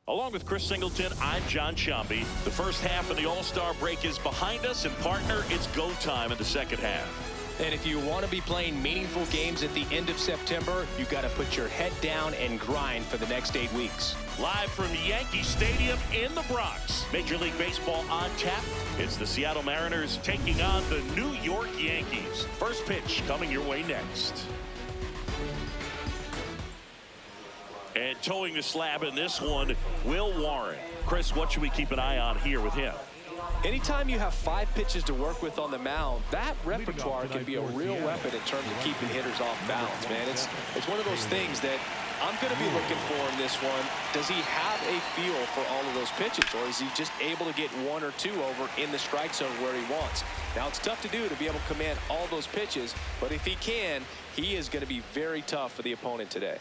Along with Chris Singleton, I'm John Shambi. The first half of the All-Star break is behind us, and partner, it's go time in the second half. And if you want to be playing meaningful games at the end of September, you've got to put your head down and grind for the next 8 weeks. Live from Yankee Stadium in the Bronx, Major League Baseball on tap. It's the Seattle Mariners taking on the New York Yankees. First pitch coming your way next. And towing the slab in this one, Will Warren. Chris, what should we keep an eye on here with him? Anytime you have 5 pitches to work with on the mound, that repertoire can be a real weapon in terms of keeping hitters off balance, man. It's one of those things that I'm going to be looking for in this one. Does he have a feel for all of those pitches, or is he just able to get 1 or 2 over in the strike zone where he wants? Now, it's tough to do to be able to command all those pitches, but if he can, he is going to be very tough for the opponent today.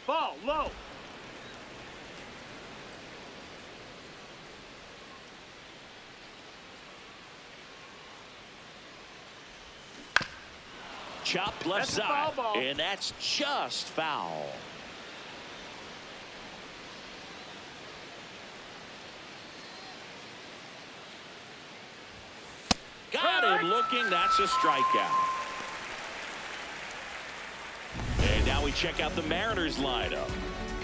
Ball low. Chopped left side, and that's just foul. Got him looking. That's a strikeout. And now we check out the Mariners lineup.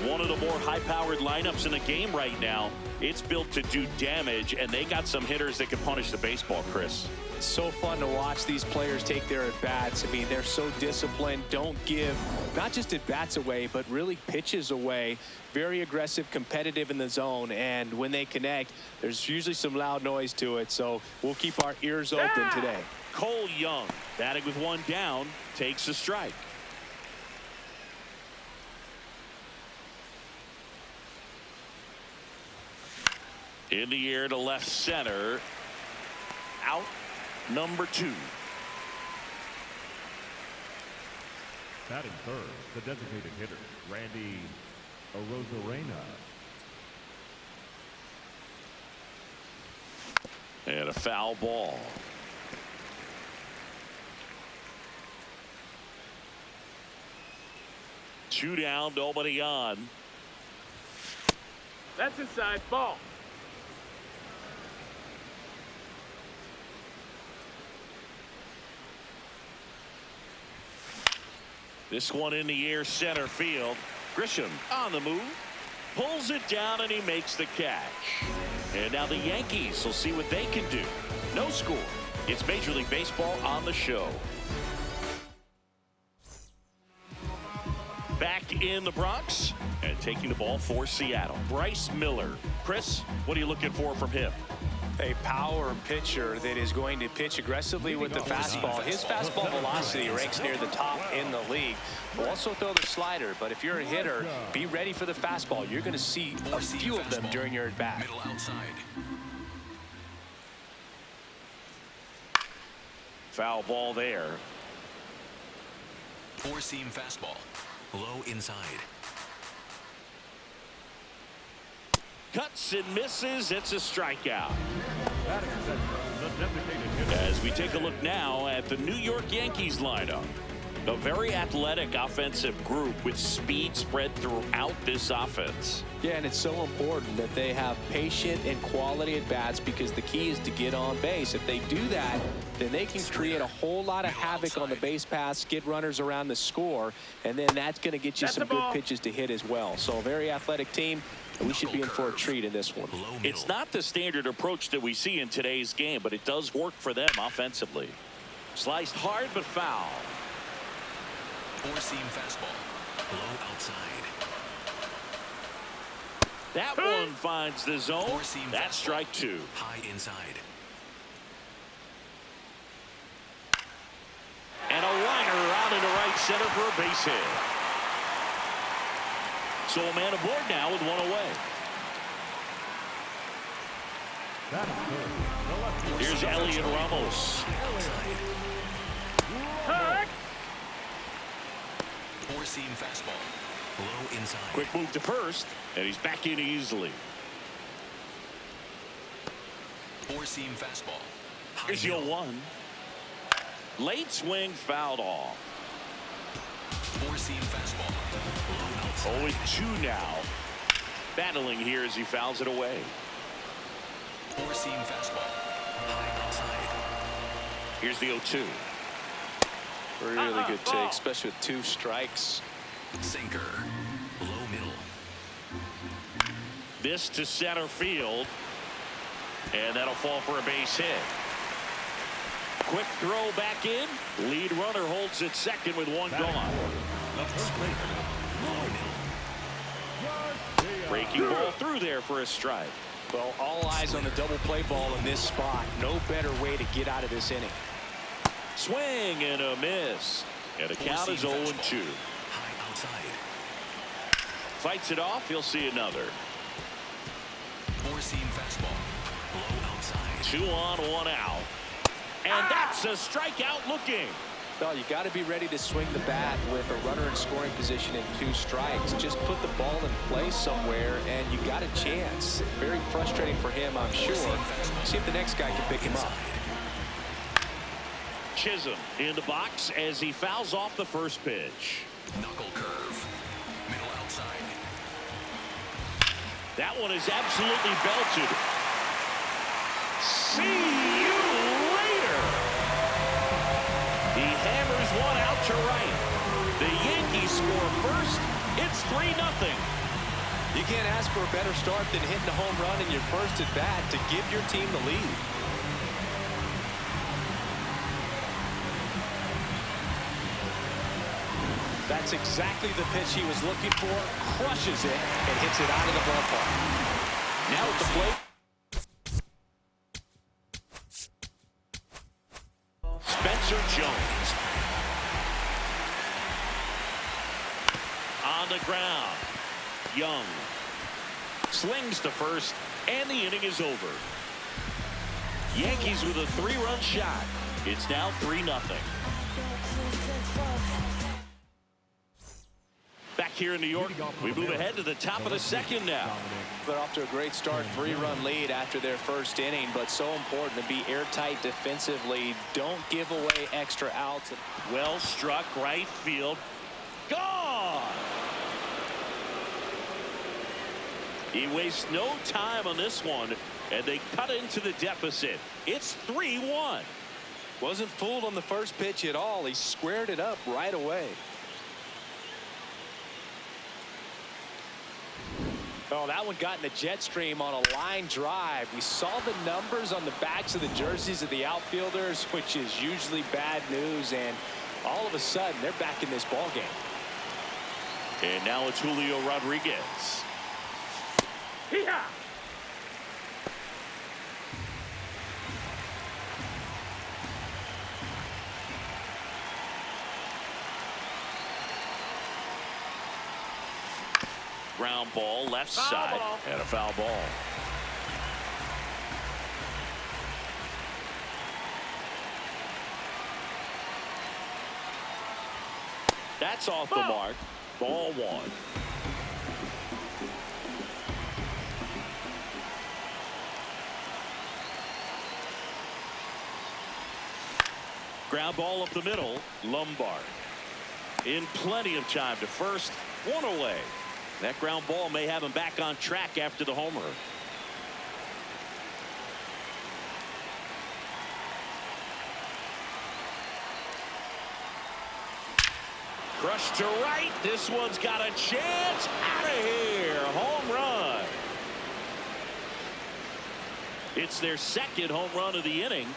One of the more high-powered lineups in the game right now. It's built to do damage, and they got some hitters that can punish the baseball, Chris. It's so fun to watch these players take their at-bats. I mean, they're so disciplined. Don't give not just at-bats away, but really pitches away. Very aggressive, competitive in the zone, and when they connect, there's usually some loud noise to it, so we'll keep our ears open today. Cole Young, batting with 1 down, takes a strike. In the air to left center. Out number 2. Batting third, the designated hitter, Randy Arozarena. And a foul ball. Two down, nobody on. That's inside. Ball. This one in the air, center field. Grisham on the move. Pulls it down, and he makes the catch. And now the Yankees will see what they can do. No score. It's Major League Baseball on the show. Back in the Bronx and taking the ball for Seattle, Bryce Miller. Chris, what are you looking for from him? A power pitcher that is going to pitch aggressively with the fastball. His fastball velocity ranks near the top in the league. Will also throw the slider, but if you're a hitter, be ready for the fastball. You're going to see a few of them during your at-bat. Middle outside. Foul ball there. 4-seam fastball. Low inside. Cuts and misses. It's a strikeout. Batting center, the designated hitter. As we take a look now at the New York Yankees lineup. A very athletic offensive group with speed spread throughout this offense. Yeah, and it's so important that they have patient and quality at bats, because the key is to get on base. If they do that, then they can create a whole lot of havoc on the base paths, get runners around the score, and then that's going to get you some good pitches to hit as well. So a very athletic team, and we should be in for a treat in this one. It's not the standard approach that we see in today's game, but it does work for them offensively. Sliced hard but foul. 4-seam fastball. Low outside. That one finds the zone. That's strike 2. High inside. And a liner out into right center for a base hit. So a man aboard now with 1 away. Batting third, the left fielder. Here's Elliot Ramos. 4-seam fastball. Low inside. Quick move to first, and he's back in easily. 4-seam fastball. Here's the 0-1. Late swing fouled off. Four-seam fastball. Low outside. 0-2 now. Battling here as he fouls it away. Four-seam fastball. High outside. Here's the 0-2. Really good take, especially with 2 strikes. Sinker. Low middle. This to center field. And that'll fall for a base hit. Quick throw back in. Lead runner holds at second with 1 gone. The first baseman, Low middle. Breaking ball through there for a strike. Well, all eyes on the double play ball in this spot. No better way to get out of this inning. Swing and a miss. And the count is 0-2. High outside. Fights it off. He'll see another. Four-seam fastball. Low outside. 2 on, 1 out. And that's a strikeout looking. Well, you got to be ready to swing the bat with a runner in scoring position and 2 strikes. Just put the ball in play somewhere, and you got a chance. Very frustrating for him, I'm sure. See if the next guy can pick him up. Chisholm in the box as he fouls off the first pitch. Knuckle curve. Middle outside. That one is absolutely belted. See you later. He hammers one out to right. The Yankees score first. It's 3-0. You can't ask for a better start than hitting a home run in your first at bat to give your team the lead. That's exactly the pitch he was looking for. Crushes it and hits it out of the ballpark. Now at the plate. Spencer Jones. On the ground. Young. Slings to first, and the inning is over. Yankees with a 3-run shot. It's now 3-0. Back here in New York, we move ahead to the top of the second now. They're off to a great start, 3-run lead after their first inning, but so important to be airtight defensively. Don't give away extra outs. Well struck, right field. Gone! He wastes no time on this one, and they cut into the deficit. It's 3-1. Wasn't fooled on the first pitch at all. He squared it up right away. Oh, that one got in the jet stream on a line drive. We saw the numbers on the backs of the jerseys of the outfielders, which is usually bad news, and all of a sudden they're back in this ball game. And now it's Julio Rodriguez. Hee-haw! Ground ball, left Foul side, ball. and a foul ball. That's off the mark. Ball 1. Ground ball up the middle. Lombard. In plenty of time to first. 1 away. That ground ball may have him back on track after the homer. Crushed to right. This one's got a chance. Out of here. Home run. It's their second home run of the inning.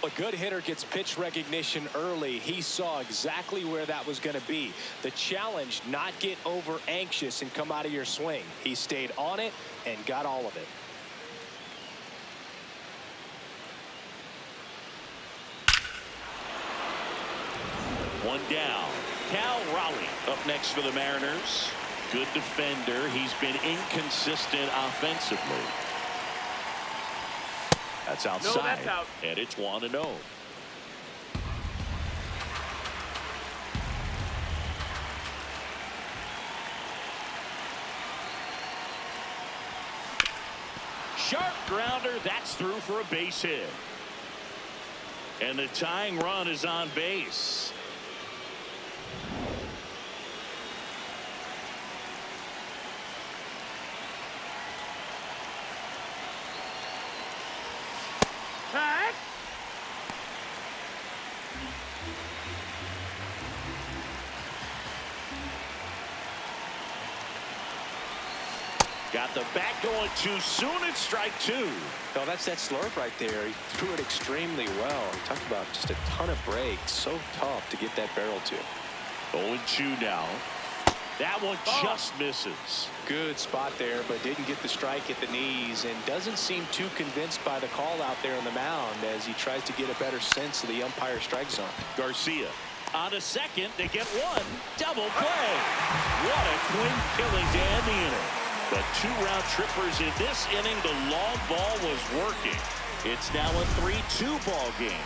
A good hitter gets pitch recognition early. He saw exactly where that was going to be. The challenge, not get over anxious and come out of your swing. He stayed on it and got all of it. One down. Cal Raleigh up next for the Mariners. Good defender. He's been inconsistent offensively. That's outside. No, that's out. And it's 1-0. Sharp grounder. That's through for a base hit. And the tying run is on base. Tag. Got the bat going too soon. It's strike 2. No, that's that slurve right there. He threw it extremely well. He talked about just a ton of breaks. So tough to get that barrel to. 0-2 now. That one just misses. Good spot there, but didn't get the strike at the knees, and doesn't seem too convinced by the call out there on the mound as he tries to get a better sense of the umpire strike zone. Garcia on a second. They get one. Double play. What a clean killing to end the inning. But 2 round trippers in this inning. The long ball was working. It's now a 3-2 ball game.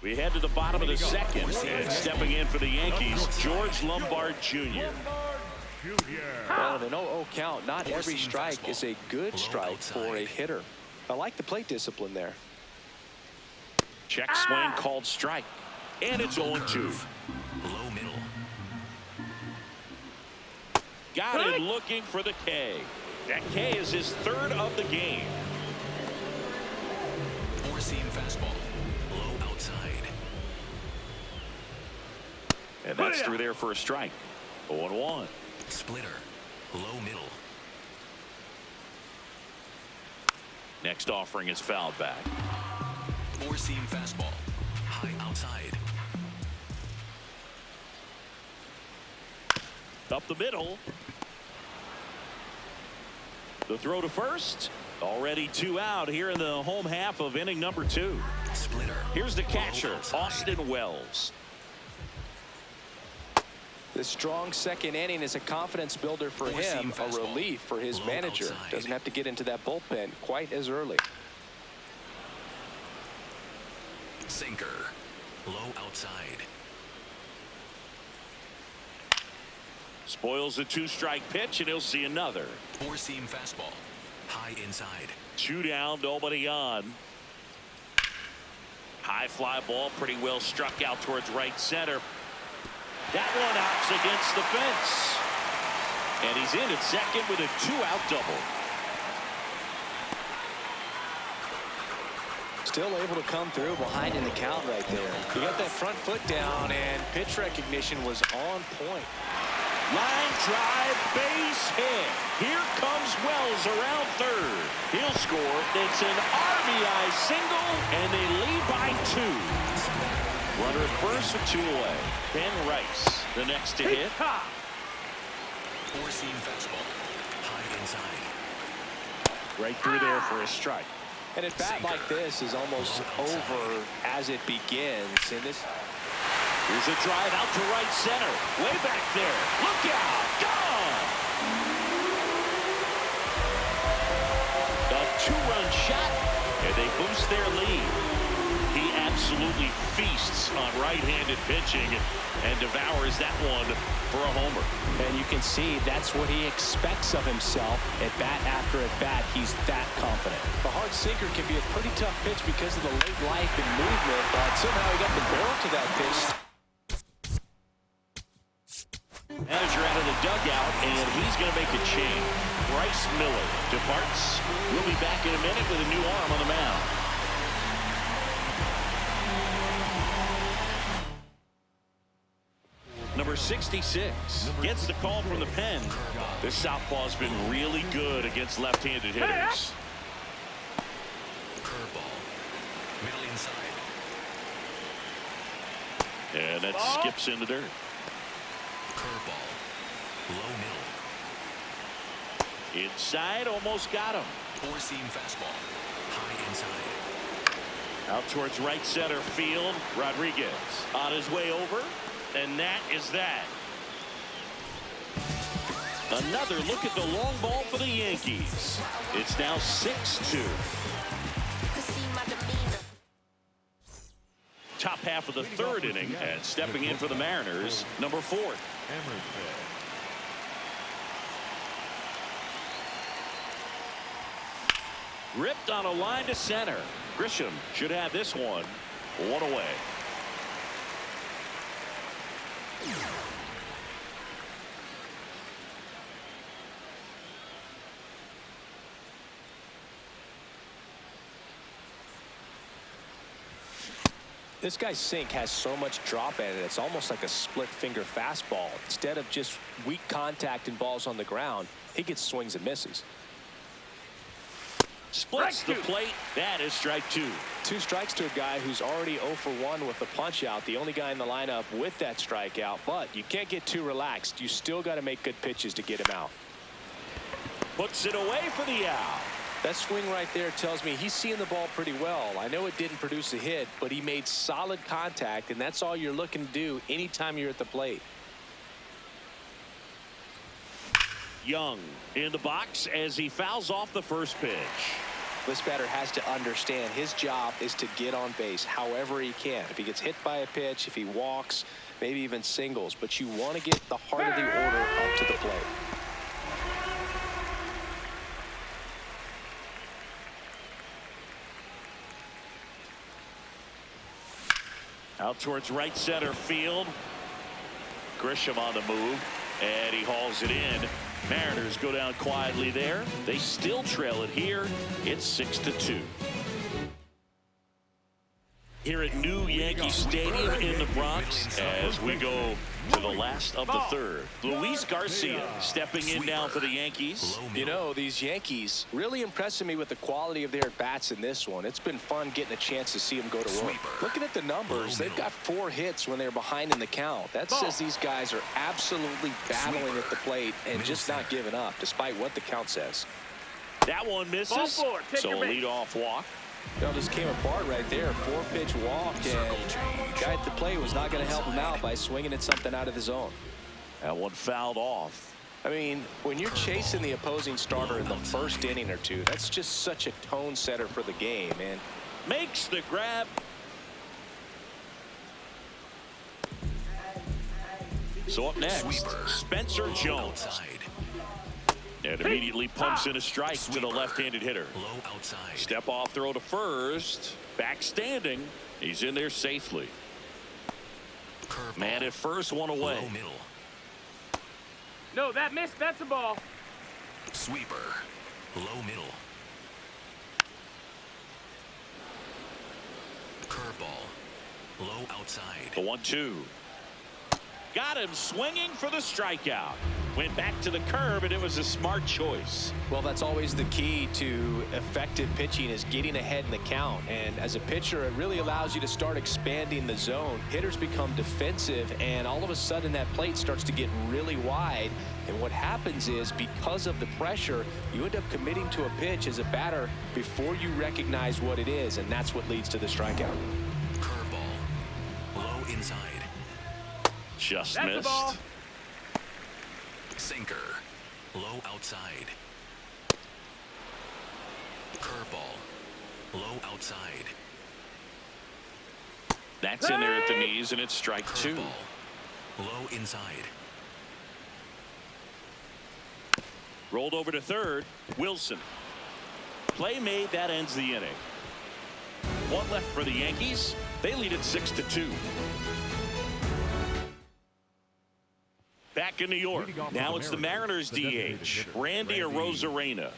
We head to the bottom of the second, and stepping in for the Yankees, George Lombard Jr. Well, in an 0-0 count, not every strike is a good strike for a hitter. I like the plate discipline there. Check swing called strike, and it's 0-2. Low middle. Got him looking for the K. That K is his 3rd of the game. Four-seam fastball. Low outside. And that's through there for a strike. 0-1. Splitter. Low middle. Next offering is fouled back. Four-seam fastball. High outside. Up the middle. The throw to first. Already 2 out here in the home half of inning number 2. Splitter. Here's the catcher, Austin Wells. The strong second inning is a confidence builder for him, a relief for his manager. Doesn't have to get into that bullpen quite as early. Sinker. Low outside. Spoils a 2-strike pitch, and he'll see another. Four-seam fastball. High inside. 2 down, nobody on. High fly ball, pretty well struck out towards right center. That one outs against the fence. And he's in at second with a 2-out double. Still able to come through behind in the count right there. He got that front foot down, and pitch recognition was on point. Line drive, base hit. Here comes Wells around third. He'll score. It's an RBI single, and they lead by 2. Runner at first with 2 away. Ben Rice, the next to hit. Four-seam fastball. High inside. Right through there for a strike. And a bat like this is almost over as it begins. And this. Here's a drive out to right center. Way back there. Look out. Gone. A 2-run shot, and they boost their lead. He absolutely feasts on right-handed pitching and devours that one for a homer. And you can see that's what he expects of himself at bat after at bat. He's that confident. A hard sinker can be a pretty tough pitch because of the late life and movement, but somehow he got the barrel to that pitch. Manager out of the dugout, and he's going to make a change. Bryce Miller departs. We'll be back in a minute with a new arm on the mound. Number 66 gets the call from the pen. This southpaw's been really good against left-handed hitters. Curveball. Middle inside. And that skips in the dirt. Curveball. Low middle. Inside, almost got him. Four-seam fastball. High inside. Out towards right center field. Rodriguez on his way over. And that is that. Another look at the long ball for the Yankees. It's now 6-2. Top half of the third inning, and stepping in for the Mariners, number 4. Ripped on a line to center. Grisham should have this one away. This guy's sink has so much drop at it, it's almost like a split finger fastball. Instead of just weak contact and balls on the ground, he gets swings and misses. Splits the plate. That is strike 2. 2 strikes to a guy who's already 0 for 1 with a punch out, the only guy in the lineup with that strikeout. But you can't get too relaxed. You still got to make good pitches to get him out. Puts it away for the out. That swing right there tells me he's seeing the ball pretty well. I know it didn't produce a hit, but he made solid contact, and that's all you're looking to do anytime you're at the plate. Young in the box as he fouls off the first pitch. This batter has to understand his job is to get on base however he can. If he gets hit by a pitch, if he walks, maybe even singles, but you want to get the heart of the order up to the plate. Out towards right center field. Grisham on the move, and he hauls it in. Mariners go down quietly there. They still trail it here. It's 6-2. Here at New Yankee Stadium in the Bronx as we go to the last of the third. Luis Garcia stepping in now for the Yankees. You know, these Yankees really impressing me with the quality of their at-bats in this one. It's been fun getting a chance to see them go to work. Looking at the numbers, they've got 4 hits when they're behind in the count. That says these guys are absolutely battling at the plate and just not giving up, despite what the count says. That one misses, so a leadoff walk. You know, this came apart right there. 4-pitch walk, and guy at the plate was not going to help him out by swinging at something out of the zone. That one fouled off. I mean, when you're chasing the opposing starter in the first inning or two, that's just such a tone setter for the game, man. Makes the grab. So up next, Spencer Jones. And immediately pumps in a strike to the left-handed hitter. Step off throw to first. Back standing. He's in there safely. Man at first, one away. No, that missed. That's a ball. Sweeper. Low middle. Curveball. Low outside. The 1-2. Got him swinging for the strikeout. Went back to the curb, and it was a smart choice. Well, that's always the key to effective pitching, is getting ahead in the count. And as a pitcher, it really allows you to start expanding the zone. Hitters become defensive, and all of a sudden that plate starts to get really wide. And what happens is, because of the pressure, you end up committing to a pitch as a batter before you recognize what it is, and that's what leads to the strikeout. Curveball. Low inside. Just That's missed. the ball. Sinker. Low outside. Curveball. Low outside. That's in there at the knees, and it's strike 2. Curveball. Low inside. Rolled over to third. Wilson. Play made. That ends the inning. One left for the Yankees. They lead it 6-2. Back in New York. Now it's the Mariners DH, Randy Arozarena.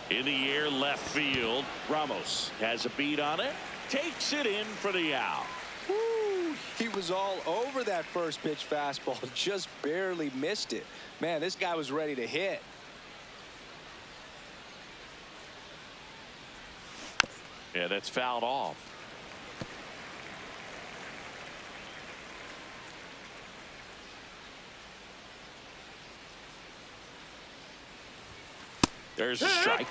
In the air left field. Ramos has a beat on it. Takes it in for the out. Woo, he was all over that first pitch fastball. Just barely missed it. Man, this guy was ready to hit. Yeah, that's fouled off. There's a strike.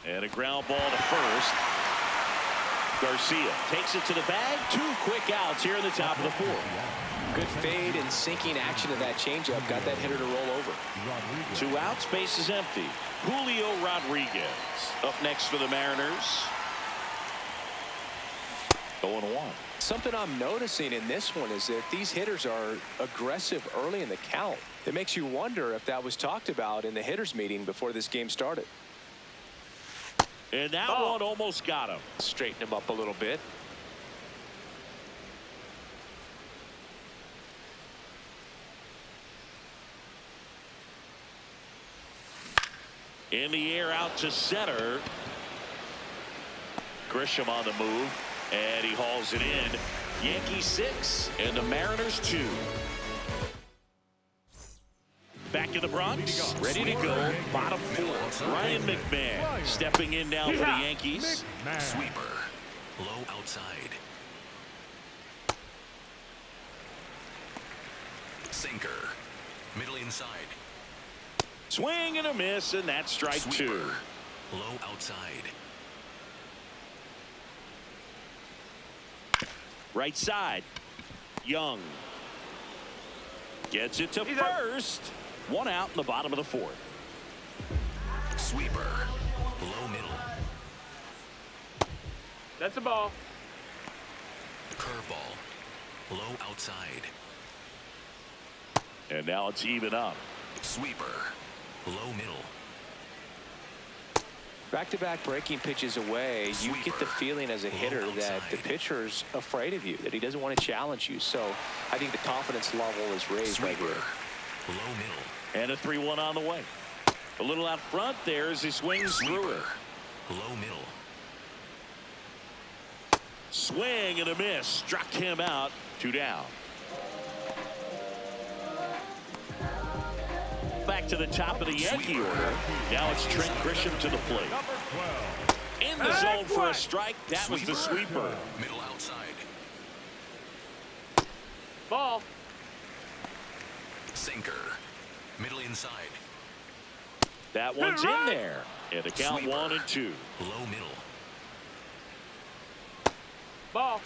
And a ground ball to first. Garcia takes it to the bag. 2 quick outs here in the top of the 4th. Good fade and sinking action of that changeup got that hitter to roll over. 2 outs, base is empty. Julio Rodriguez up next for the Mariners. 0-1. Something I'm noticing in this one is that these hitters are aggressive early in the count. It makes you wonder if that was talked about in the hitters meeting before this game started. And that one almost got him. Straighten him up a little bit. In the air out to center. Grisham on the move. And he hauls it in. Yankees 6 and the Mariners 2. Back in the Bronx, ready to go. Bottom 4. Ryan McMahon stepping in now for the Yankees. Sweeper. Low outside. Sinker. Middle inside. Swing and a miss, and that's strike Sweeper. 2. Low outside. Right side. Young gets it to first. 1 out in the bottom of the 4th. Sweeper. Low middle. That's a ball. Curveball. Low outside. And now it's even up. Sweeper. Low middle. Back-to-back breaking pitches away, you get the feeling as a hitter that the pitcher's afraid of you, that he doesn't want to challenge you. So I think the confidence level is raised right here. Low middle. And a 3-1 on the way. A little out front there as he swings through it. Low middle. Swing and a miss. Struck him out. 2 down. Back to the top of the Yankee order. Now it's Trent Grisham to the plate. In the zone for a strike. That was the sweeper. Middle outside. Ball. Sinker. Middle inside. That one's in there. And the count 1-2. Low middle. Ball.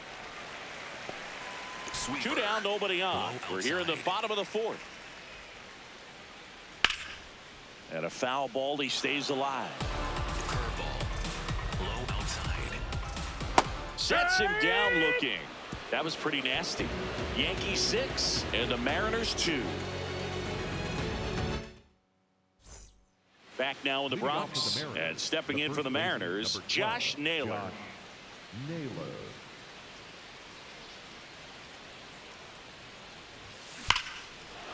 Sweeper. 2 down, nobody on. We're here in the bottom of the 4th. And a foul ball. He stays alive. Curveball. Low outside. Sets him down looking. That was pretty nasty. Yankees 6 and the Mariners 2. Back now in the Bronx. And stepping in for the Mariners, Josh Naylor.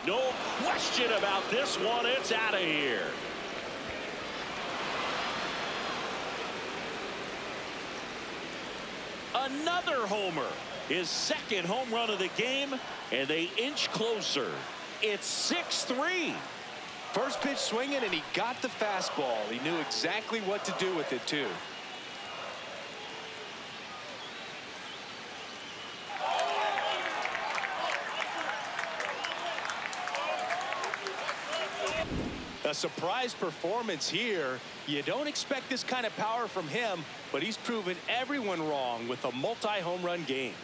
No question about this one. It's out of here. Another homer. His 2nd home run of the game. And they inch closer. It's 6-3. First pitch swinging, and he got the fastball. He knew exactly what to do with it, too. A surprise performance here. You don't expect this kind of power from him, but he's proven everyone wrong with a multi-home run game.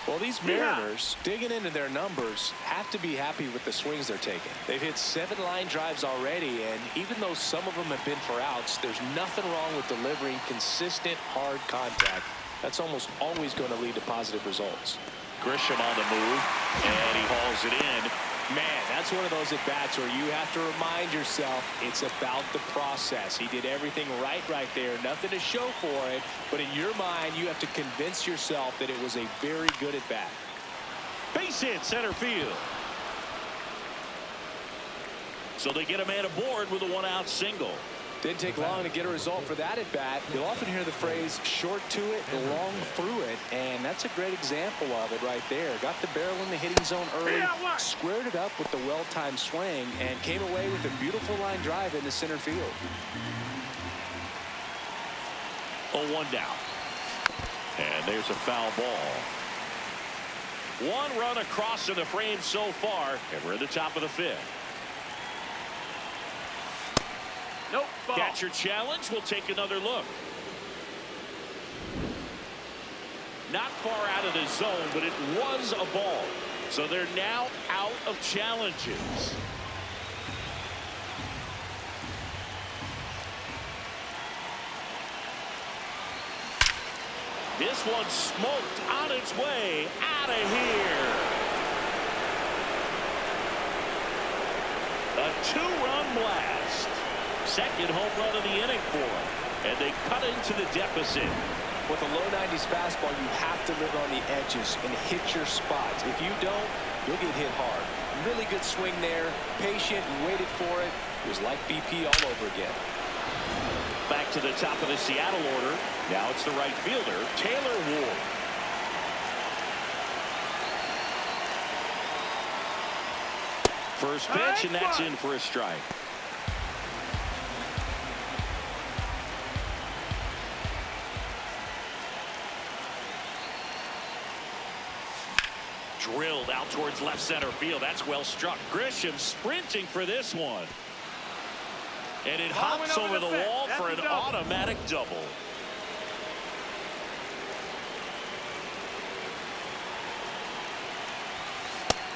Well, these Mariners, digging into their numbers, have to be happy with the swings they're taking. They've hit 7 line drives already, and even though some of them have been for outs, there's nothing wrong with delivering consistent, hard contact. That's almost always going to lead to positive results. Grisham on the move, and he hauls it in. Man, that's one of those at-bats where you have to remind yourself it's about the process. He did everything right there. Nothing to show for it, but in your mind, you have to convince yourself that it was a very good at-bat. Base hit center field. So they get a man aboard with a 1-out single. Didn't take long to get a result for that at bat. You'll often hear the phrase short to it, long through it, and that's a great example of it right there. Got the barrel in the hitting zone early, squared it up with the well-timed swing, and came away with a beautiful line drive into center field. 0-1 down. And there's a foul ball. 1 run across in the frame so far, and we're at the top of the 5th. Nope. Ball. Catcher challenge. We'll take another look. Not far out of the zone, but it was a ball. So they're now out of challenges. This one smoked on its way out of here. A 2-run blast. Second home run of the inning for them. And they cut into the deficit. With a low 90s fastball, you have to live on the edges and hit your spots. If you don't, you'll get hit hard. Really good swing there. Patient, waited for it. It was like BP all over again. Back to the top of the Seattle order. Now it's the right fielder, Taylor Ward. First pitch, and that's in for a strike. Drilled out towards left center field. That's well struck. Grisham sprinting for this one. And it hops over the wall for an automatic double.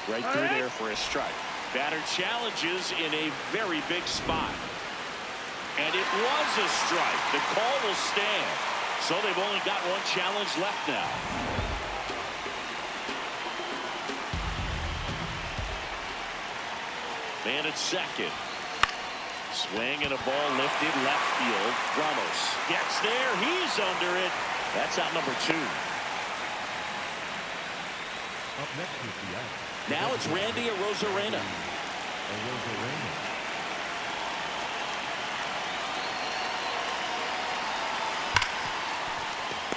Right through there for a strike. Batter challenges in a very big spot. And it was a strike. The call will stand. So they've only got 1 challenge left now. Man at second. Swing and a ball lifted left field. Ramos gets there. He's under it. That's out number 2. Up next is the Yankees. Now it's Randy Arozarena.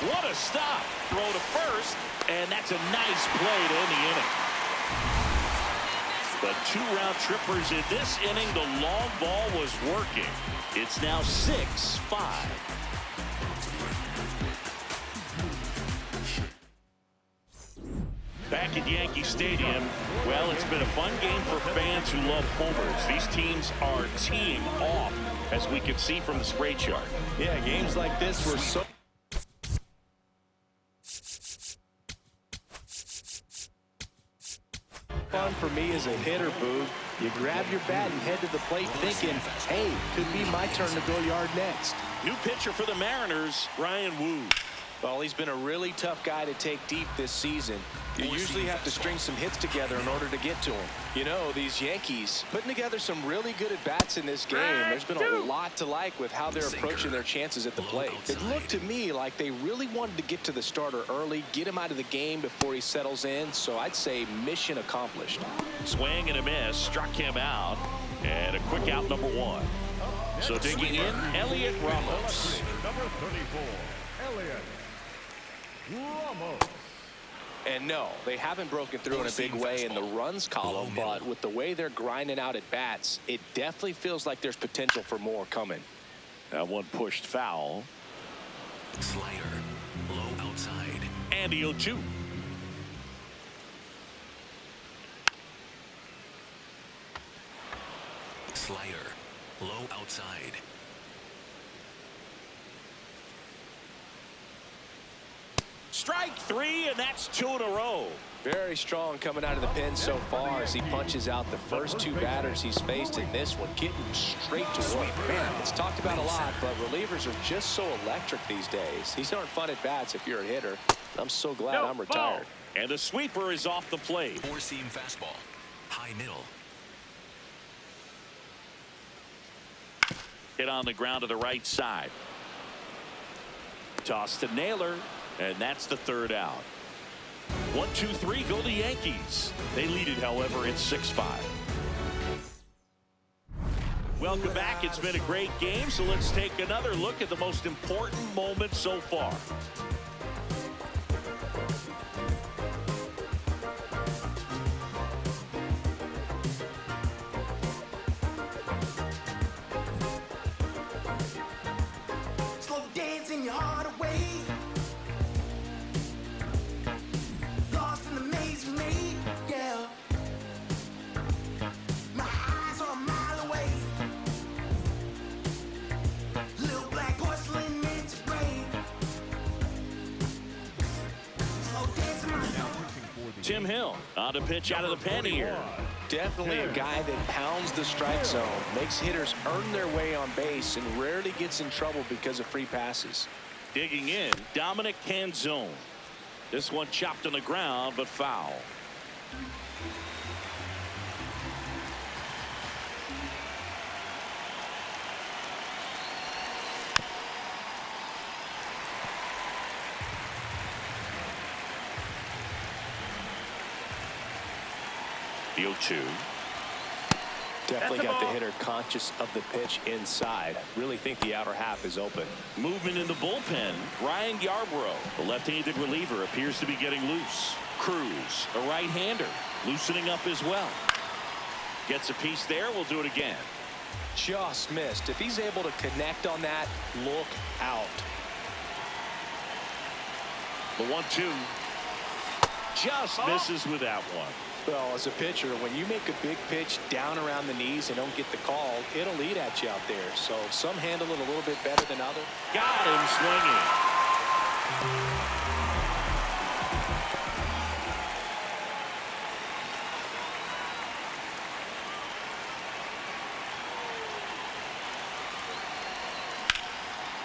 What a stop. Throw to first. And that's a nice play to end the inning. But 2 round trippers in this inning. The long ball was working. It's now 6-5. Back at Yankee Stadium, well, it's been a fun game for fans who love homers. These teams are teeing off, as we can see from the spray chart. Yeah, games like this were so fun for me as a hitter, Boog. You grab your bat and head to the plate thinking, hey, could be my turn to go yard next. New pitcher for the Mariners, Ryan Wu. Well, he's been a really tough guy to take deep this season. You usually have to string some hits together in order to get to him. You know, these Yankees putting together some really good at-bats in this game. There's been a lot to like with how they're approaching their chances at the plate. It looked to me like they really wanted to get to the starter early, get him out of the game before he settles in. So I'd say mission accomplished. Swing and a miss, struck him out, and a quick out number 1. So digging in, Elliot Ramos. Number 34, Elliot Ramos. And no, they haven't broken through in a big way in the runs column, but with the way they're grinding out at bats, it definitely feels like there's potential for more coming. That one pushed foul. Slider. Low outside. And the 0-2. Slider. Low outside. Strike 3, and that's 2 in a row. Very strong coming out of the pen so far as he punches out the first 2 batters he's faced in this one, getting straight to work. Man, it's talked about a lot, but relievers are just so electric these days. These aren't fun at bats if you're a hitter. I'm so glad I'm retired. And the sweeper is off the plate. 4-seam fastball. High middle. Hit on the ground to the right side. Toss to Naylor, and that's the 3rd out. 1, 2, 3 go the Yankees. They lead it, however, in 6-5. Welcome back. It's been a great game, so let's take another look at the most important moment so far. Slow dancing your heart away. Lost in the maze we made, yeah. My eyes are a mile away. Little black porcelain meant to break. Slow dancing my Tim Hill on to pitch out of the pen here. Definitely a guy that pounds the strike zone, makes hitters earn their way on base, and rarely gets in trouble because of free passes. Digging in, Dominic Canzone. This one chopped on the ground, but foul. The 0-2. Definitely got the hitter conscious of the pitch inside. Really think the outer half is open. Movement in the bullpen. Ryan Yarbrough, the left-handed reliever, appears to be getting loose. Cruz, a right-hander, loosening up as well. Gets a piece there. We'll do it again. Just missed. If he's able to connect on that, look out. The 1-2 just misses with that one. Well, as a pitcher, when you make a big pitch down around the knees and don't get the call, it'll eat at you out there. So some handle it a little bit better than others. Got him swinging.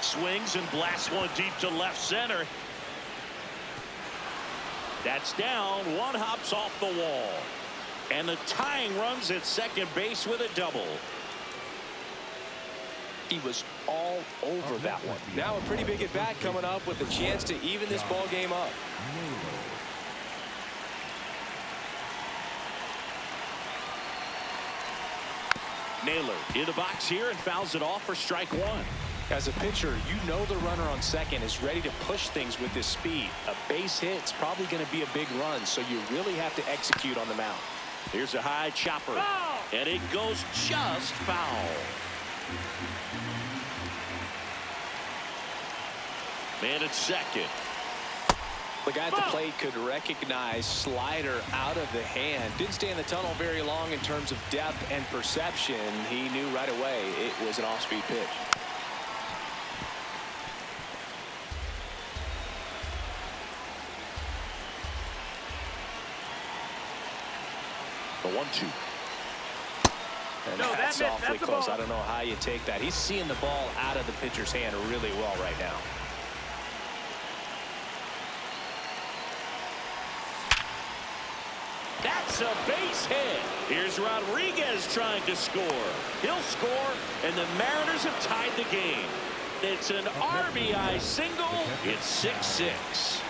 Swings and blasts one deep to left center. That's down. One hops off the wall. And the tying runs at second base with a double. He was all over that one. Now a pretty big at bat coming up with a chance to even this ball game up. Naylor in the box here and fouls it off for strike one. As a pitcher, you know the runner on second is ready to push things with his speed. A base hit's probably going to be a big run, so you really have to execute on the mound. Here's a high chopper, and it goes just foul. Man at second. The guy at the plate could recognize slider out of the hand. Didn't stay in the tunnel very long in terms of depth and perception. He knew right away it was an off-speed pitch. The 1-2. And No, that's that's awfully a close. ball. I don't know how you take that. He's seeing the ball out of the pitcher's hand really well right now. That's a base hit. Here's Rodriguez trying to score. He'll score, and the Mariners have tied the game. It's an RBI single. It's 6-6.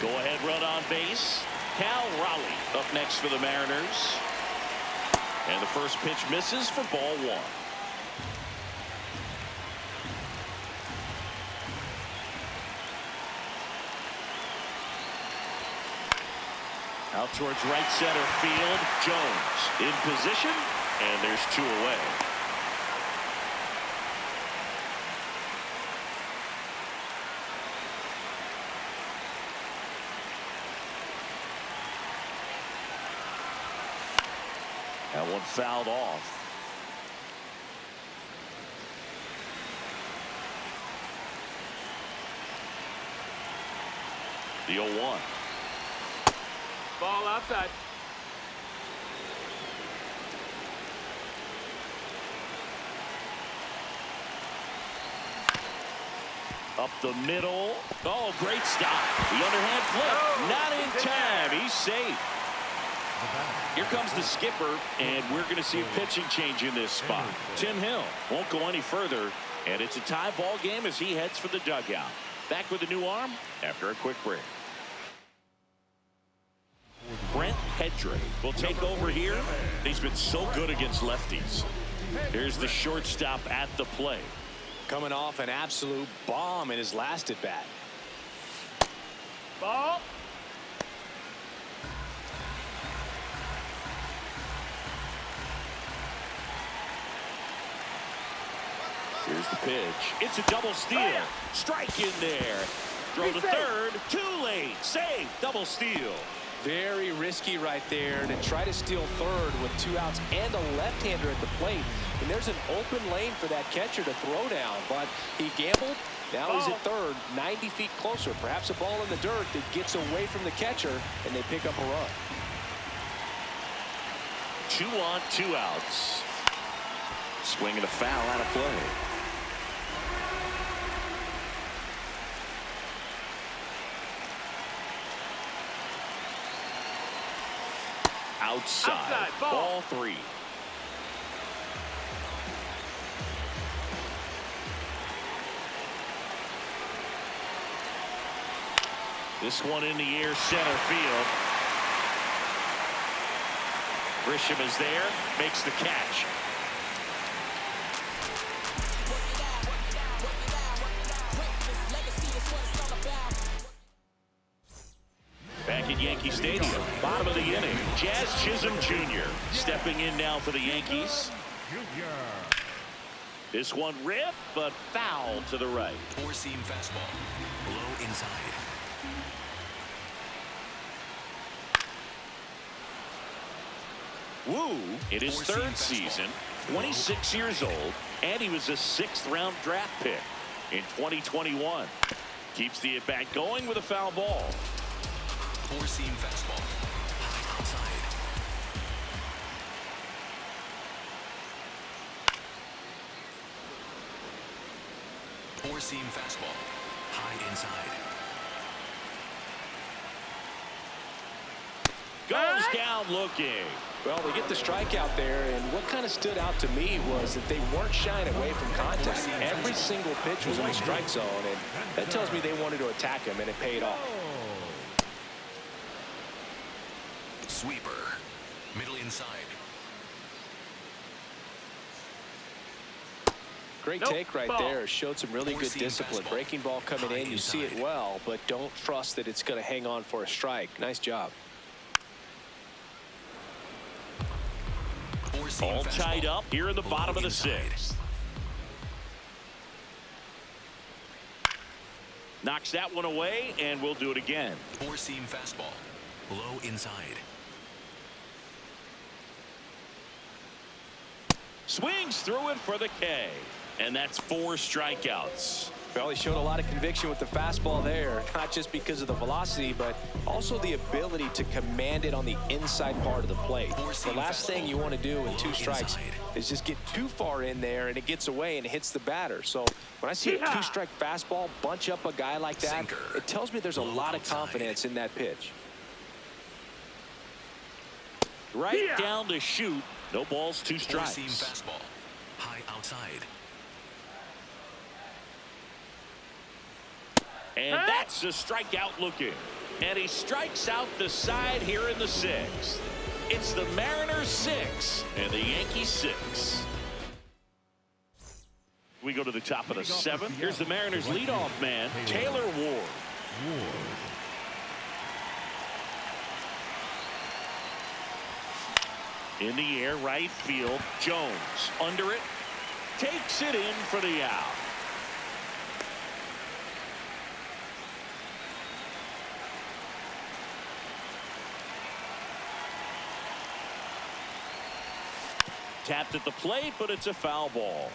Go ahead run on base. Cal Raleigh up next for the Mariners. And the first pitch misses for ball one. Out towards right center field. Jones in position, and there's two away. That one fouled off. The 0-1. Ball outside. Up the middle. Oh, great stop. The underhand flip. Not in time. He's safe. Here comes the skipper, and we're going to see a pitching change in this spot. Tim Hill won't go any further, and it's a tie ball game as he heads for the dugout. Back with a new arm after a quick break. Brent Pedre will take over here. He's been so good against lefties. Here's the shortstop at the plate. Coming off an absolute bomb in his last at bat. Ball. Here's the pitch. It's a double steal. Strike in there. Throw to third. Too late. Save. Double steal. Very risky right there to try to steal third with 2 outs and a left-hander at the plate. And there's an open lane for that catcher to throw down, but he gambled. Now he's at third, 90 feet closer. Perhaps a ball in the dirt that gets away from the catcher, and they pick up a run. 2 on, 2 outs. Swing and a foul out of play. Outside. Ball 3. This one in the air, center field. Grisham is there, makes the catch. Back at Yankee Stadium, bottom of the inning, Jazz Chisholm Jr. stepping in now for the Yankees. This one ripped, but foul to the right. 4-seam fastball. Low inside. Wu, in his third season, 26 years old, and he was a 6th-round draft pick in 2021. Keeps the at-bat going with a foul ball. 4-seam fastball. High outside. Four-seam fastball. High inside. Goes down looking. Well, they get the strikeout there, and what kind of stood out to me was that they weren't shying away from contact. Every single pitch was in the strike zone, and that tells me they wanted to attack him, and it paid off. Sweeper. Middle inside. Great take right there. Showed some really good discipline. Breaking ball coming in, you see it well, but don't trust that it's going to hang on for a strike. Nice job. All tied up here in the bottom of the 6th. Knocks that one away, and we'll do it again. 4-seam fastball. Low inside. Swings through it for the K. And that's 4 strikeouts. Well, he showed a lot of conviction with the fastball there, not just because of the velocity, but also the ability to command it on the inside part of the plate. The last thing you want to do with 2 strikes is just get too far in there and it gets away and it hits the batter. So when I see a 2-strike fastball bunch up a guy like that, it tells me there's a lot of confidence in that pitch. Right down to shoot. No balls, 2 strikes. 4-seam fastball. High outside. And that's a strikeout looking. And he strikes out the side here in the 6th. It's the Mariners 6 and the Yankees 6. We go to the top of the 7th. Here's the Mariners leadoff man, Taylor Ward. In the air, right field. Jones under it. Takes it in for the out. Tapped at the plate, but it's a foul ball.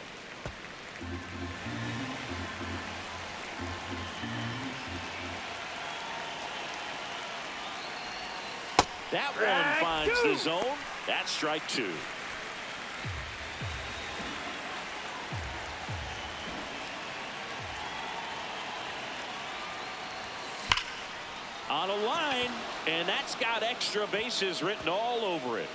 That one finds the zone. That's strike 2. On a line, and that's got extra bases written all over it.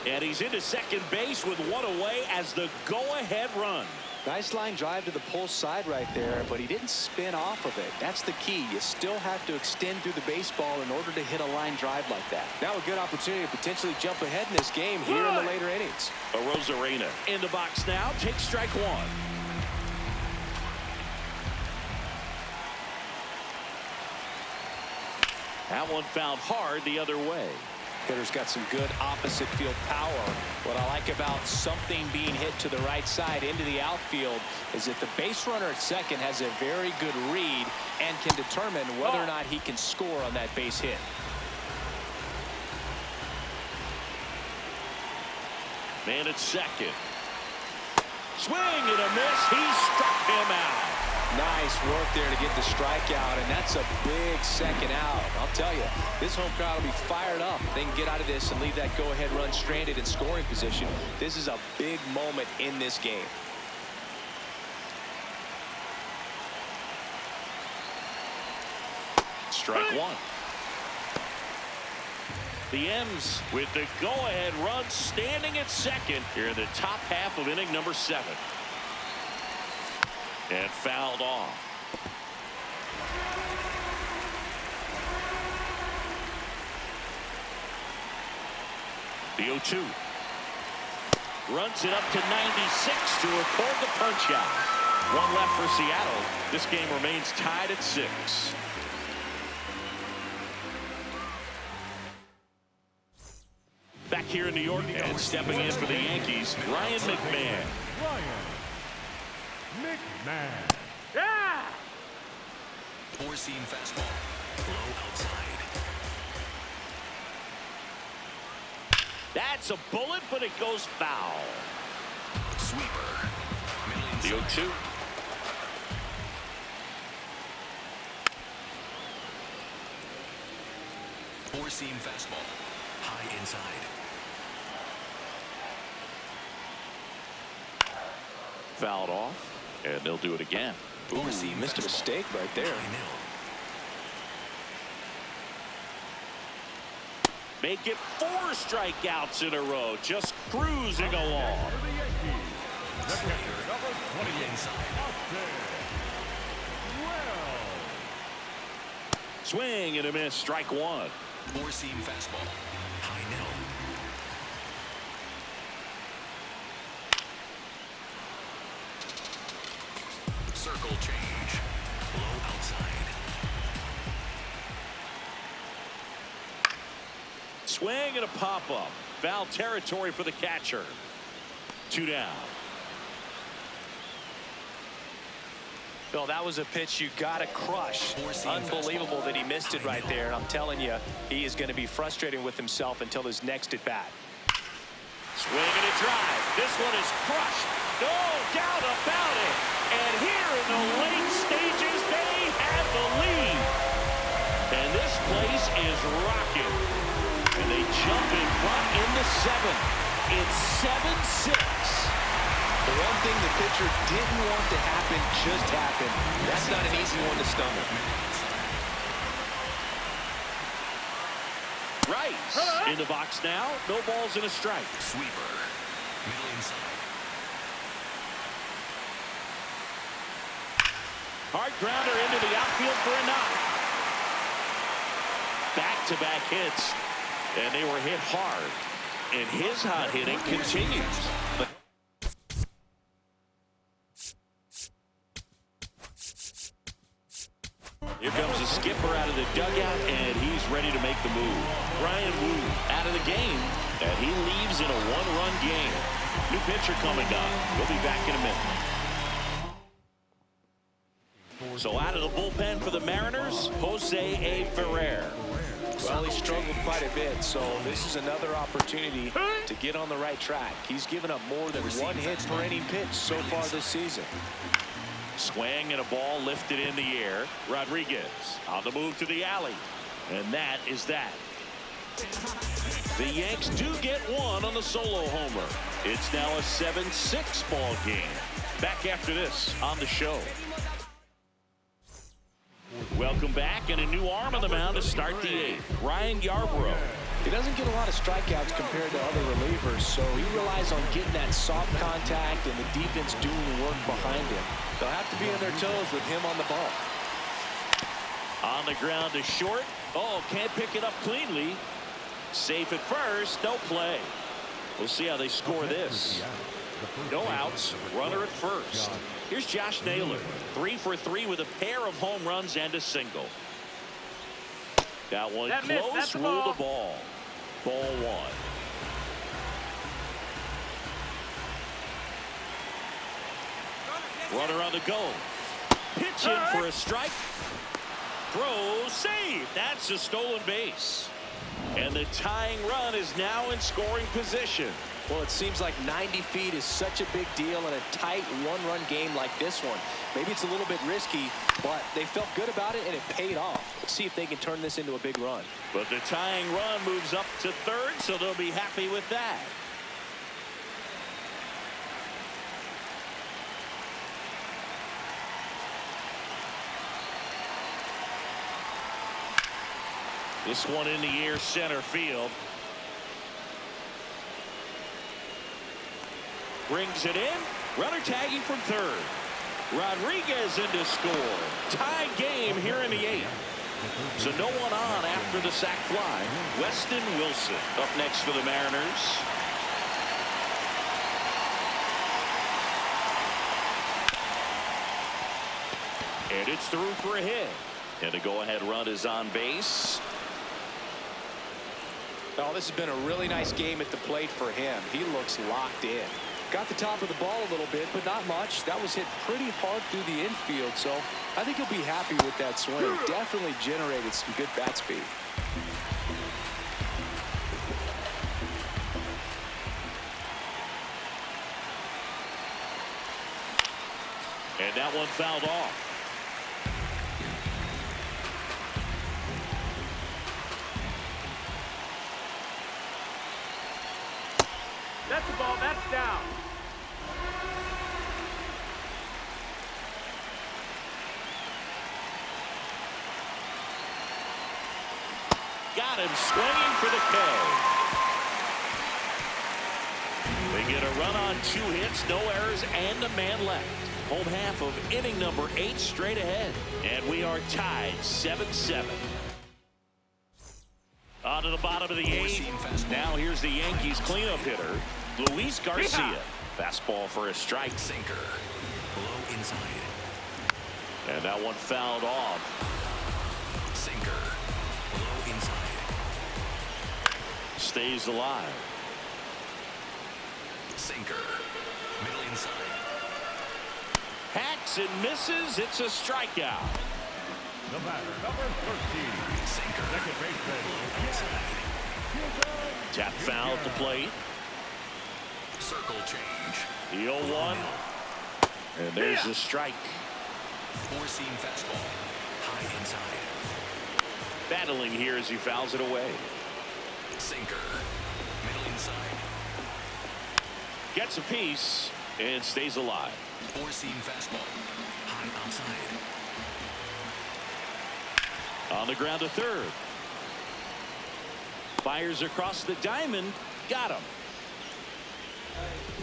And he's into second base with 1 away as the go-ahead run. Nice line drive to the pull side right there, but he didn't spin off of it. That's the key. You still have to extend through the baseball in order to hit a line drive like that. Now a good opportunity to potentially jump ahead in this game here in the later innings. Rosarena in the box now. Takes strike one. That one fouled hard the other way. Hitter's got some good opposite field power. What I like about something being hit to the right side into the outfield is that the base runner at second has a very good read and can determine whether or not he can score on that base hit. Man at second. Swing and a miss. He struck him out. Nice work there to get the strikeout, and that's a big second out. I'll tell you, this home crowd will be fired up. They can get out of this and leave that go-ahead run stranded in scoring position. This is a big moment in this game. Strike one. The M's with the go-ahead run standing at second here in the top half of inning number 7. And fouled off. The 0-2. Runs it up to 96 to record the punch out. One left for Seattle. This game remains tied at 6. Back here in New York and stepping in for the Yankees, Ryan McMahon. McMahon. Yeah! Four-seam fastball. Low outside. That's a bullet, but it goes foul. Sweeper. Middle The inside. 0-2. Four-seam fastball. High inside. Fouled off. And they'll do it again. Ooh, missed a mistake right there. Make it 4 strikeouts in a row. Just cruising along. For the Yankees, the catcher, number 28, out there. Well. Swing and a miss. Strike one. Four-seam fastball. High middle. Circle change. Low outside. Swing and a pop-up. Foul territory for the catcher. 2 down. Bill, that was a pitch you got to crush. Unbelievable that he missed it right there. And I'm telling you, he is going to be frustrated with himself until his next at bat. Swing and a drive. This one is crushed. No doubt about it. And here in the late stages, they have the lead. And this place is rocking. And they jump in front in the 7th. It's 7-6. The one thing the pitcher didn't want to happen just happened. That's not an easy one to stomach. Rice in the box now. No balls and a strike. Sweeper. Middle inside. Hard grounder into the outfield for a knock. Back-to-back hits, and they were hit hard. And his hot hitting continues. Here comes the skipper out of the dugout, and he's ready to make the move. Ryan Wu out of the game, and he leaves in a 1-run game. New pitcher coming up. We'll be back in a minute. So out of the bullpen for the Mariners, Jose A. Ferrer. Well, he struggled quite a bit, so this is another opportunity to get on the right track. He's given up more than 1 hit per inning pitch so far this season. Swing and a ball lifted in the air. Rodriguez on the move to the alley. And that is that. The Yanks do get one on the solo homer. It's now a 7-6 ball game. Back after this on the show. Welcome back, and a new arm on the mound to start the 8th. Ryan Yarbrough. He doesn't get a lot of strikeouts compared to other relievers, so he relies on getting that soft contact and the defense doing the work behind him. They'll have to be on their toes with him on the ball. On the ground to short. Oh, can't pick it up cleanly. Safe at first. No play. We'll see how they score this. No outs. Runner at first. Here's Josh Naylor. 3 for 3 with a pair of home runs and a single. That one close. Rule the ball. Ball 1. Runner on the go. Pitch in for a strike. Throw saved. That's a stolen base. And the tying run is now in scoring position. Well, it seems like 90 feet is such a big deal in a tight one-run game like this one. Maybe it's a little bit risky, but they felt good about it, and it paid off. Let's see if they can turn this into a big run. But the tying run moves up to third, so they'll be happy with that. This one in the air, center field. Brings it in. Runner tagging from third. Rodriguez in to score. Tie game here in the 8th. So no one on after the sac fly. Weston Wilson up next for the Mariners. And it's through for a hit. And the go-ahead run is on base. Oh, this has been a really nice game at the plate for him. He looks locked in. Got the top of the ball a little bit, but not much. That was hit pretty hard through the infield, so I think he'll be happy with that swing. Definitely generated some good bat speed. And that one fouled off. That's the ball. That's down. Got him swinging for the K. They get a run on 2 hits, no errors, and a man left. Home half of inning number 8 straight ahead. And we are tied 7-7. On to the bottom of the 8th. Now here's the Yankees cleanup hitter, Luis Garcia. Fastball for a strike. Sinker. Low inside. And that one fouled off. Sinker. Low inside. Stays alive. Sinker. Middle inside. Hacks and misses. It's a strikeout. The batter, number 13. Sinker. Second baseman. Outside. Tap foul at the plate. Circle change. The 0-1. And there's the strike. Four-seam fastball. High inside. Battling here as he fouls it away. Sinker. Middle inside. Gets a piece and stays alive. Four-seam fastball. High outside. On the ground to third. Fires across the diamond. Got him.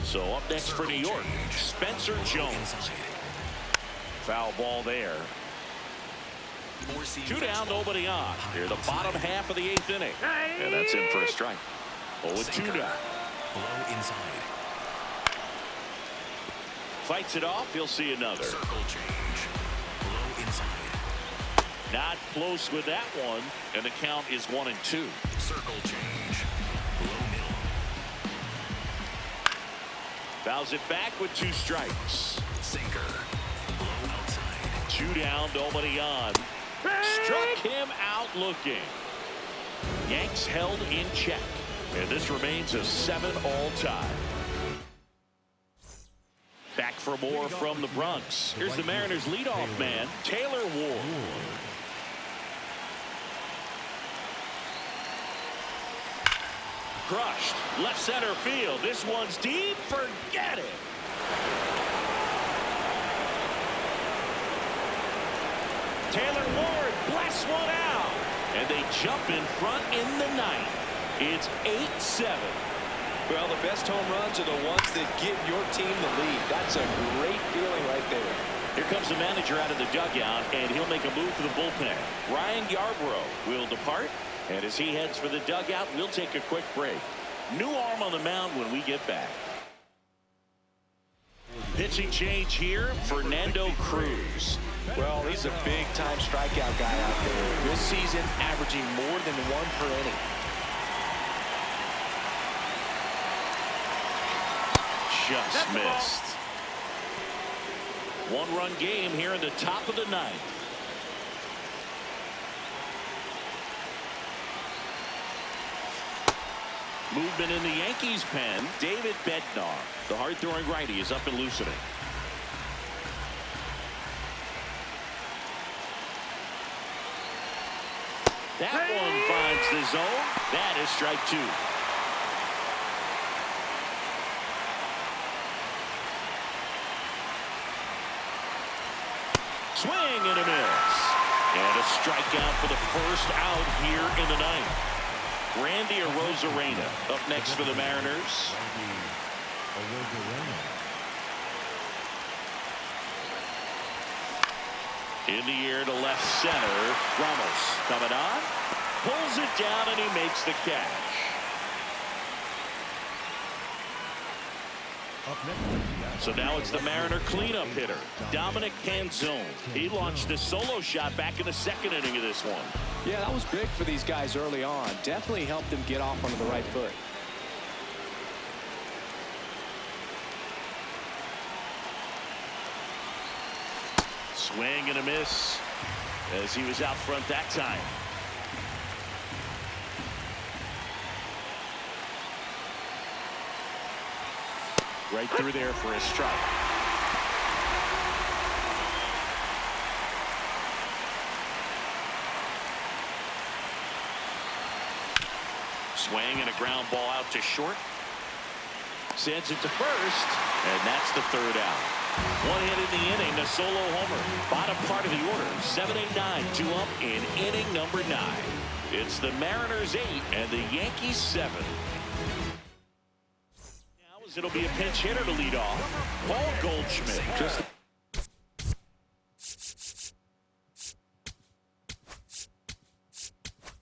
So up next for New York, Spencer Jones. Foul ball there. 2 down, nobody on. Here, the bottom half of the 8th inning. And that's in for a strike. 0-2 down. Low inside. Fights it off. He'll see another. Circle change. Low inside. Not close with that one. And the count is 1-2. Circle change. Low middle. Fouls it back with 2 strikes. Sinker. Low outside. 2 down, nobody on. Struck him out looking. Yanks held in check. And this remains a 7-all tie. Back for more from the Bronx. Here's the Mariners leadoff man, Taylor Ward. Crushed. Left center field. This one's deep. Forget it. Taylor Ward blasts one out. And they jump in front in the 9th. It's 8-7. Well, the best home runs are the ones that give your team the lead. That's a great feeling right there. Here comes the manager out of the dugout, and he'll make a move to the bullpen. Ryan Yarbrough will depart, and as he heads for the dugout, we'll take a quick break. New arm on the mound when we get back. Pitching change here, Fernando Cruz. Well, he's a big-time strikeout guy out there. This season, averaging more than 1 per inning. Just missed. One-run game here in the top of the ninth. Movement in the Yankees pen. David Bednar, the hard-throwing righty, is up and loosening. That one finds the zone. That is strike 2. Swing and a miss. And a strikeout for the first out here in the ninth. Randy Arozarena up next for the Mariners. In the air to left center. Ramos coming on. Pulls it down and he makes the catch. So now it's the Mariner cleanup hitter, Dominic Canzone. He launched a solo shot back in the second inning of this one. Yeah, that was big for these guys early on. Definitely helped them get off onto the right foot. Swing and a miss as he was out front that time. Right through there for a strike. Swing and a ground ball out to short. Sends it to first, and that's the third out. One hit in the inning, a solo homer. Bottom part of the order, 7-8-9, 2 up in inning number 9. It's the Mariners 8 and the Yankees 7. It'll be a pinch hitter to lead off. Paul Goldschmidt. Just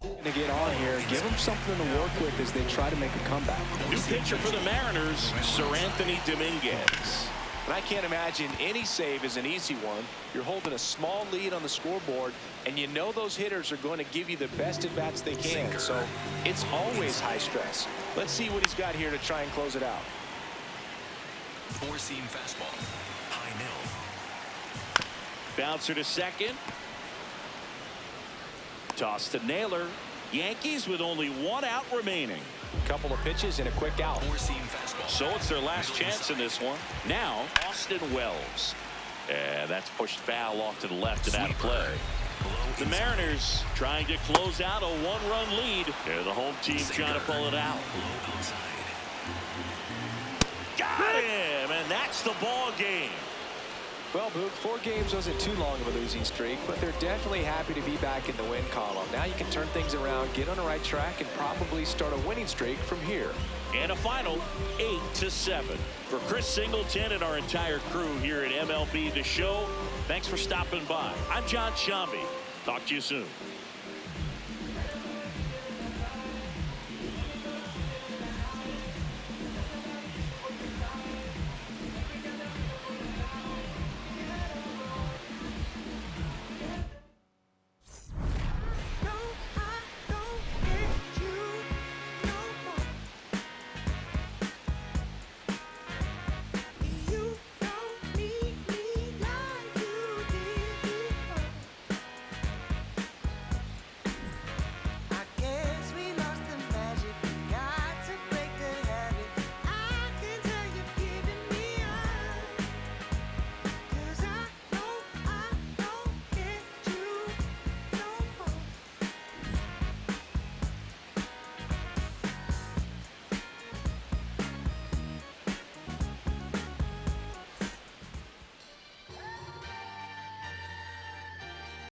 to get on here, give them something to work with as they try to make a comeback. New pitcher for the Mariners, Sir Anthony Dominguez. And I can't imagine any save is an easy one. You're holding a small lead on the scoreboard, and you know those hitters are going to give you the best at-bats they can. So it's always high stress. Let's see what he's got here to try and close it out. Four-seam fastball. High mill. Bouncer to second. Toss to Naylor. Yankees with only 1 out remaining. Couple of pitches and a quick out. Four-seam fastball. So it's their last chance in this one. Now, Austin Wells. And that's pushed foul off to the left and out of play. The Mariners trying to close out a 1-run lead. And the home team trying to pull it out. Low outside. Got him, and that's the ball game. Well, Boog, 4 games wasn't too long of a losing streak, but they're definitely happy to be back in the win column. Now you can turn things around, get on the right track, and probably start a winning streak from here. And a final 8-7. For Chris Singleton and our entire crew here at MLB The Show, thanks for stopping by. I'm John Shambi. Talk to you soon.